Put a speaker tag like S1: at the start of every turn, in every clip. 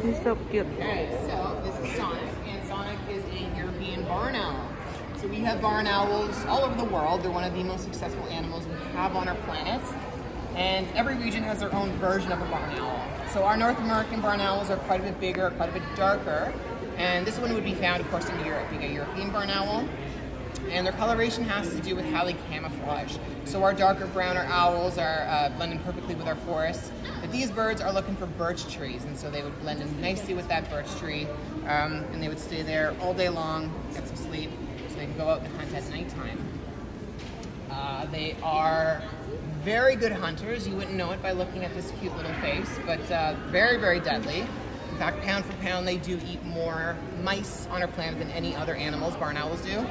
S1: He's so cute.
S2: Okay, so this is Sonic, and Sonic is a European barn owl. So we have barn owls all over the world. They're one of the most successful animals we have on our planet. And every region has their own version of a barn owl. So our North American barn owls are quite a bit bigger, quite a bit darker. And this one would be found, of course, in Europe, being a European barn owl. And their coloration has to do with how they camouflage. So our darker, browner owls are blending perfectly with our forests. But these birds are looking for birch trees, and so they would blend in nicely with that birch tree. And they would stay there all day long, get some sleep, so they can go out and hunt at nighttime. They are very good hunters. You wouldn't know it by looking at this cute little face, but very, very deadly. In fact, pound for pound, they do eat more mice on our planet than any other animals, barn owls do.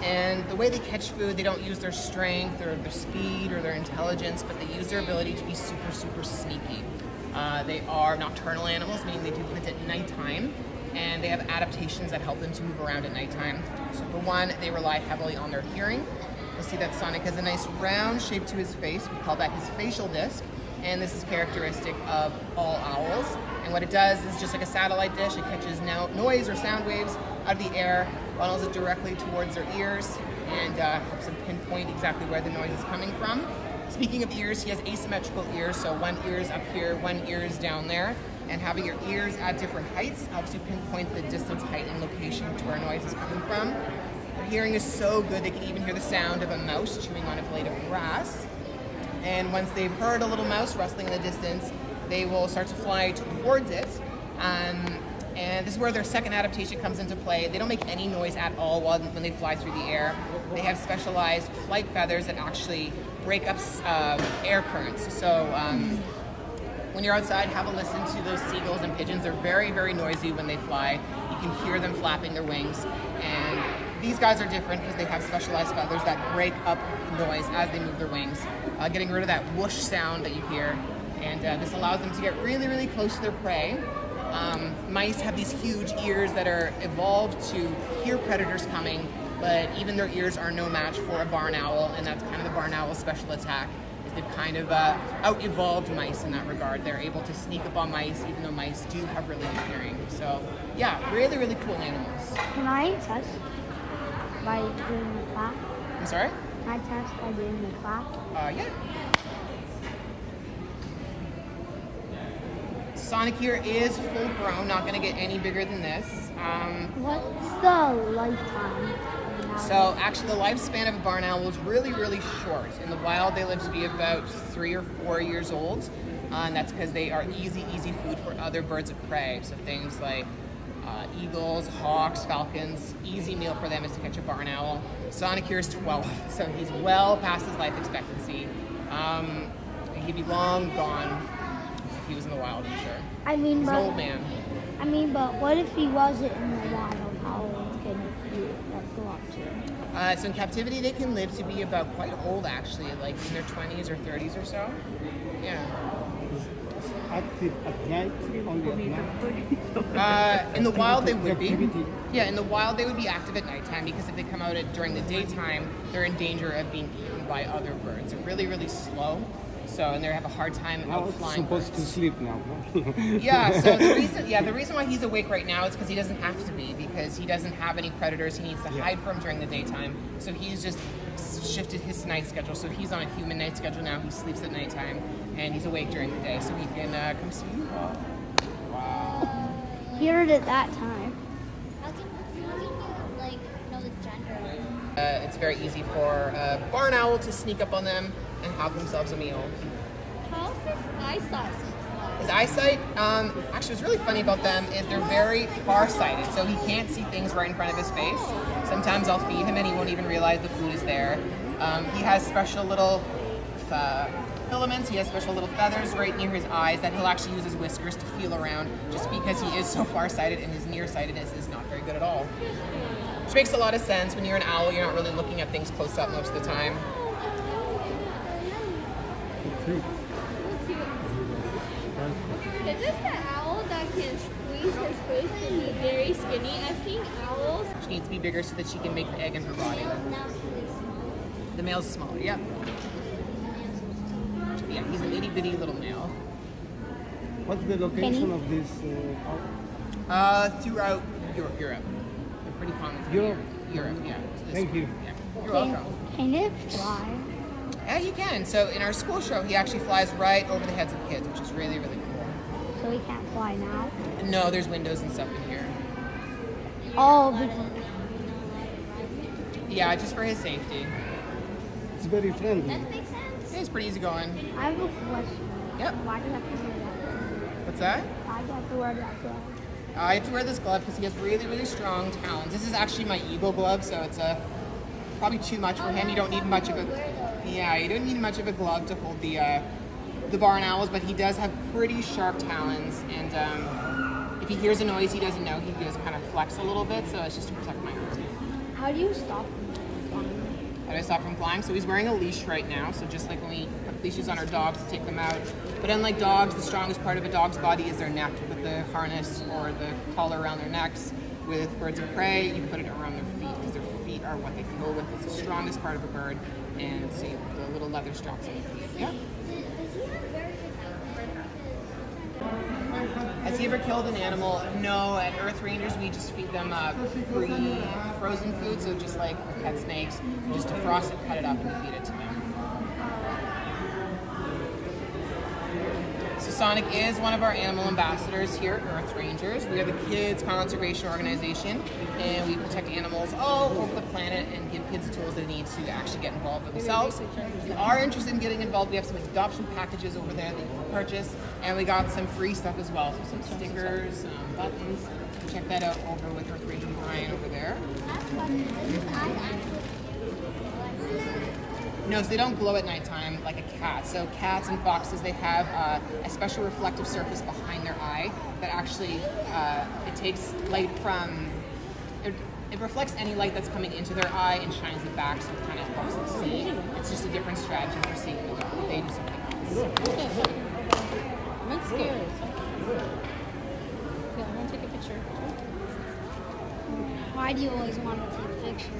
S2: And the way they catch food, they don't use their strength or their speed or their intelligence, but they use their ability to be super, super sneaky. They are nocturnal animals, meaning they do hunt at nighttime, and they have adaptations that help them to move around at nighttime. So for one, they rely heavily on their hearing. You'll see that Sonic has a nice round shape to his face. We call that his facial disc, and this is characteristic of all owls. And what it does is just like a satellite dish, it catches noise or sound waves out of the air, funnels it directly towards their ears, and helps them pinpoint exactly where the noise is coming from. Speaking of ears, he has asymmetrical ears, so one ear is up here, one ear is down there, and having your ears at different heights helps you pinpoint the distance, height, and location to where noise is coming from. Their hearing is so good they can even hear the sound of a mouse chewing on a blade of grass. And once they've heard a little mouse rustling in the distance, they will start to fly towards it. And this is where their second adaptation comes into play. They don't make any noise at all when they fly through the air. They have specialized flight feathers that actually break up air currents. So when you're outside, have a listen to those seagulls and pigeons. They're very, very noisy when they fly. You can hear them flapping their wings. And these guys are different because they have specialized feathers that break up noise as they move their wings, getting rid of that whoosh sound that you hear. And this allows them to get really, really close to their prey. Mice have these huge ears that are evolved to hear predators coming, but even their ears are no match for a barn owl, and that's kind of the barn owl's special attack. Is they've kind of out-evolved mice in that regard. They're able to sneak up on mice, even though mice do have really good hearing. So, yeah, really, really cool animals.
S3: Can I test by doing the clap?
S2: I'm sorry?
S3: Can I test by doing the clap?
S2: Yeah. Sonic here is full grown, not going to get any bigger than this.
S3: What's the lifetime?
S2: So actually the lifespan of a barn owl is really, really short. In the wild they live to be about 3 or 4 years old, and that's because they are easy food for other birds of prey. So things like eagles, hawks, falcons, easy meal for them is to catch a barn owl. Sonic here is 12, so he's well past his life expectancy. He'd be long gone if he was in the wild, I'm sure.
S3: I mean,
S2: he's an old man.
S3: I mean, but what if he wasn't in the wild? How old can he go up to?
S2: So in captivity, they can live to be about quite old, actually, like in their 20s or 30s or so. Yeah.
S4: Active at night, only at night?
S2: In the wild, they would be. Yeah, in the wild, they would be active at nighttime because if they come out during the daytime, they're in danger of being eaten by other birds. They're really, really slow. So, and they have a hard time out flying.
S4: Supposed
S2: birds.
S4: to sleep now.
S2: Yeah. So the reason why he's awake right now is because he doesn't have to be, because he doesn't have any predators he needs to hide from during the daytime. So he's just shifted his night schedule. So he's on a human night schedule now. He sleeps at nighttime, and he's awake during the day, so he can come see you.
S4: Wow.
S3: He heard it that time.
S5: How can you like know the gender?
S2: It's very easy for a barn owl to sneak up on them and have themselves a meal.
S5: How's his eyesight?
S2: His eyesight, actually what's really funny about them is they're very far-sighted, so he can't see things right in front of his face. Sometimes I'll feed him and he won't even realize the food is there. He has special little filaments, he has special little feathers right near his eyes that he'll actually use his whiskers to feel around, just because he is so far-sighted and his nearsightedness is not very good at all. Which makes a lot of sense. When you're an owl, you're not really looking at things close up most of the time.
S5: Is this the owl that can squeeze her face to be very skinny? I've seen owls.
S2: She needs to be bigger so that she can make the egg in her body. The male's smaller, yep. Yeah, he's an itty bitty little male.
S4: What's the location of this?
S2: Throughout Europe. They're pretty common.
S4: Europe?
S2: Europe, yeah.
S4: Thank you.
S2: Yeah. You're welcome.
S3: Can it fly?
S2: Yeah, you can. So in our school show, he actually flies right over the heads of kids, which is really, really cool.
S3: So he can't fly now?
S2: No, there's windows and stuff in here.
S3: Oh, because...
S2: Yeah, just for his safety.
S4: It's very friendly.
S5: That makes sense.
S2: Yeah, it's pretty easy going.
S3: I have a question.
S2: Yep.
S3: Why do you have to wear that?
S2: What's that?
S3: Why do you have to wear that glove?
S2: I have to wear this glove because he has really, really strong talons. This is actually my eagle glove, so it's probably too much for him. You don't need much of a you don't need much of a glove to hold the barn owls, but he does have pretty sharp talons, and if he hears a noise he doesn't know, he does kind of flex a little bit. So it's just to protect my arm.
S3: How do you stop him from flying?
S2: How do I stop from flying? So he's wearing a leash right now. So just like when we put leashes on our dogs to take them out. But unlike dogs, the strongest part of a dog's body is their neck. With the harness or the collar around their necks. With birds of prey, you put it around their feet because their feet are what they kill with. It's the strongest part of a bird. And see the little leather straps on their feet. Yeah. Has he ever killed an animal? No, at Earth Rangers we just feed them free frozen food, so just like pet snakes, you just defrost it, cut it up, and you feed it to them. So Sonic is one of our animal ambassadors here at Earth Rangers. We are the kids conservation organization, and we protect animals all over the planet and give kids the tools they need to actually get involved with themselves. If you are interested in getting involved, we have some adoption packages over there that you can purchase, and we got some free stuff as well, so some stickers, some buttons. Check that out over with Earth Ranger Brian over there. No, so they don't glow at nighttime like a cat. So cats and foxes, they have a special reflective surface behind their eye that actually, it takes light from, it reflects any light that's coming into their eye and shines it back, so it kind of helps them see. It's just a different strategy for seeing in the dark. They do something else.
S1: I'm scared. Yeah, I want to take a picture.
S3: Why do you always want to take pictures?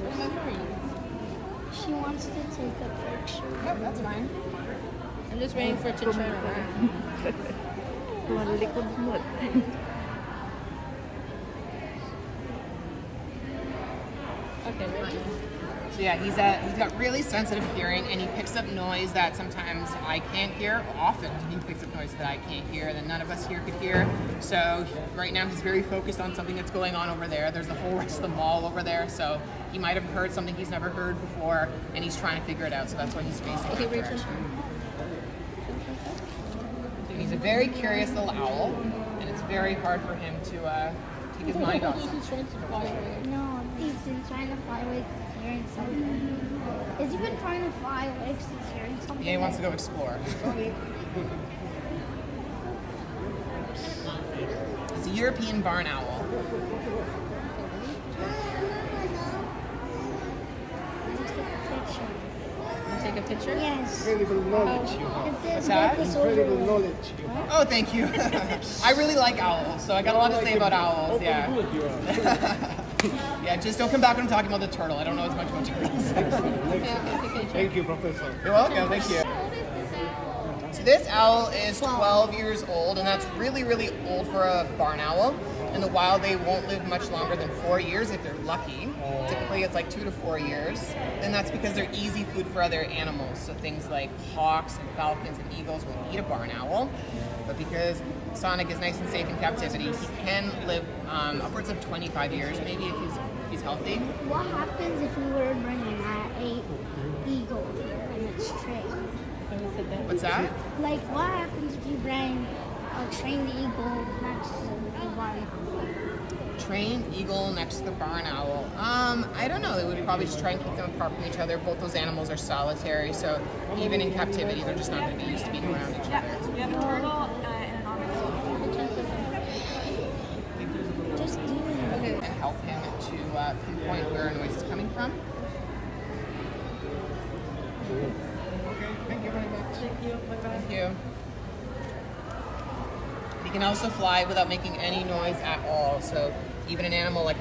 S3: She wants to take a picture.
S2: Yep, that's fine.
S1: I'm just waiting for it to turn around. Okay, ready?
S2: So yeah, he's got really sensitive hearing, and he picks up noise that sometimes I can't hear. Often he picks up noise that I can't hear, that none of us here could hear. So right now he's very focused on something that's going on over there. There's the whole rest of the mall over there, so he might have heard something he's never heard before, and he's trying to figure it out. So that's why he's facing that direction. He's a very curious little owl, and it's very hard for him to take his mind off.
S3: No, he's been trying to fly away because he's hearing something. Has he been trying to fly away because he's hearing something?
S2: Yeah, he wants to go explore. It's a European barn owl.
S1: Take a picture?
S3: Yes.
S4: Incredible knowledge you have.
S2: What's that?
S4: Incredible knowledge you have.
S2: Oh, thank you. I really like owls, so I got a lot to say about owls. Yeah.
S4: Good you are.
S2: Yeah, just don't come back when I'm talking about the turtle. I don't know as much about turtles.
S4: Thank you, Professor.
S2: You're welcome. Thank you.
S5: How old is this owl?
S2: So this owl is 12 years old, and that's really, really old for a barn owl. In the wild, they won't live much longer than 4 years if they're lucky. Typically, it's like 2 to 4 years. And that's because they're easy food for other animals. So things like hawks and falcons and eagles will eat a barn owl. But because Sonic is nice and safe in captivity, he can live upwards of 25 years, maybe if he's healthy.
S3: What happens if we were bringing an eagle here and it's trained?
S2: What's that?
S3: Like, what happens if you bring a trained eagle next to the barn owl?
S2: Trained eagle next to the barn owl. I don't know. They would probably just try and keep them apart from each other. Both those animals are solitary, so even in captivity, they're just not going to be used to being around each other.
S6: We have a turtle and an otter.
S3: Just do it.
S2: And help him to pinpoint where a noise is coming from.
S4: Okay, thank you very much.
S2: Thank you. He can also fly without making any noise at all. So even an animal like